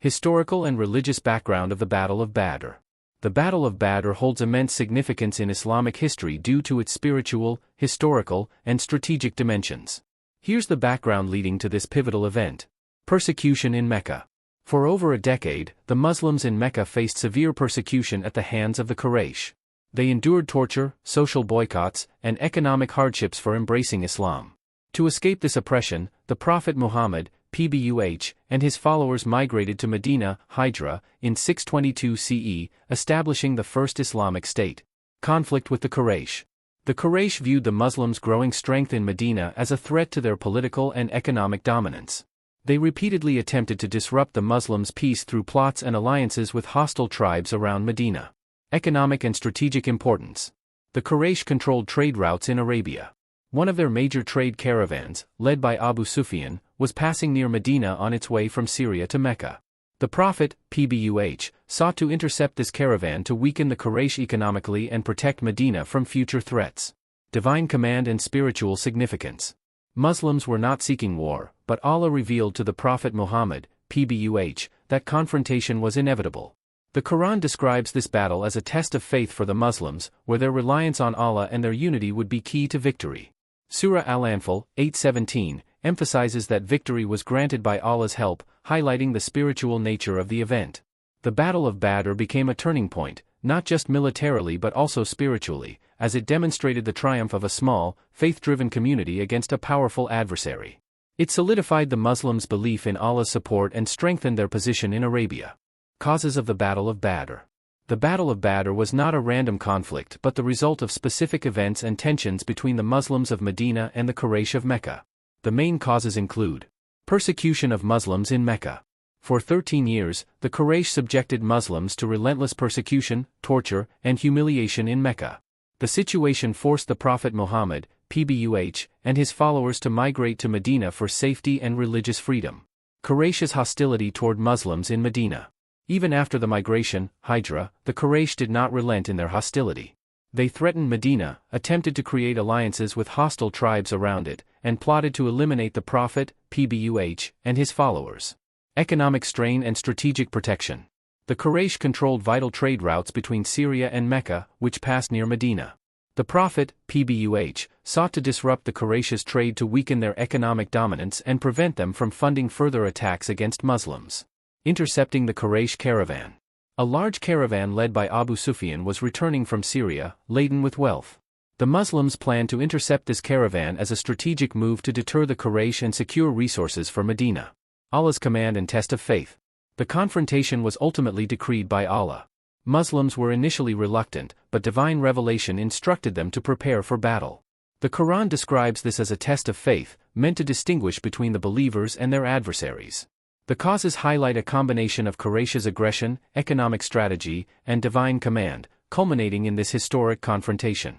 Historical and religious background of the Battle of Badr. The Battle of Badr holds immense significance in Islamic history due to its spiritual, historical, and strategic dimensions. Here's the background leading to this pivotal event. Persecution in Mecca. For over a decade, the Muslims in Mecca faced severe persecution at the hands of the Quraysh. They endured torture, social boycotts, and economic hardships for embracing Islam. To escape this oppression, the Prophet Muhammad, PBUH, and his followers migrated to Medina, Hijra, in 622 CE, establishing the first Islamic state. Conflict with the Quraysh. The Quraysh viewed the Muslims' growing strength in Medina as a threat to their political and economic dominance. They repeatedly attempted to disrupt the Muslims' peace through plots and alliances with hostile tribes around Medina. Economic and strategic importance. The Quraysh controlled trade routes in Arabia. One of their major trade caravans, led by Abu Sufyan, was passing near Medina on its way from Syria to Mecca. The Prophet, PBUH, sought to intercept this caravan to weaken the Quraysh economically and protect Medina from future threats. Divine command and spiritual significance. Muslims were not seeking war, but Allah revealed to the Prophet Muhammad, PBUH, that confrontation was inevitable. The Quran describes this battle as a test of faith for the Muslims, where their reliance on Allah and their unity would be key to victory. Surah Al-Anfal, 8:17, emphasizes that victory was granted by Allah's help, highlighting the spiritual nature of the event. The Battle of Badr became a turning point, not just militarily but also spiritually, as it demonstrated the triumph of a small, faith-driven community against a powerful adversary. It solidified the Muslims' belief in Allah's support and strengthened their position in Arabia. Causes of the Battle of Badr. The Battle of Badr was not a random conflict but the result of specific events and tensions between the Muslims of Medina and the Quraysh of Mecca. The main causes include persecution of Muslims in Mecca. For 13 years, the Quraysh subjected Muslims to relentless persecution, torture, and humiliation in Mecca. The situation forced the Prophet Muhammad, PBUH, and his followers to migrate to Medina for safety and religious freedom. Quraysh's hostility toward Muslims in Medina. Even after the migration, Hijra, the Quraysh did not relent in their hostility. They threatened Medina, attempted to create alliances with hostile tribes around it, and plotted to eliminate the Prophet, PBUH, and his followers. Economic strain and strategic protection. The Quraysh controlled vital trade routes between Syria and Mecca, which passed near Medina. The Prophet, PBUH, sought to disrupt the Quraysh's trade to weaken their economic dominance and prevent them from funding further attacks against Muslims. Intercepting the Quraysh caravan. A large caravan led by Abu Sufyan was returning from Syria, laden with wealth. The Muslims planned to intercept this caravan as a strategic move to deter the Quraysh and secure resources for Medina. Allah's command and test of faith. The confrontation was ultimately decreed by Allah. Muslims were initially reluctant, but divine revelation instructed them to prepare for battle. The Quran describes this as a test of faith, meant to distinguish between the believers and their adversaries. The causes highlight a combination of Quraysh's aggression, economic strategy, and divine command, culminating in this historic confrontation.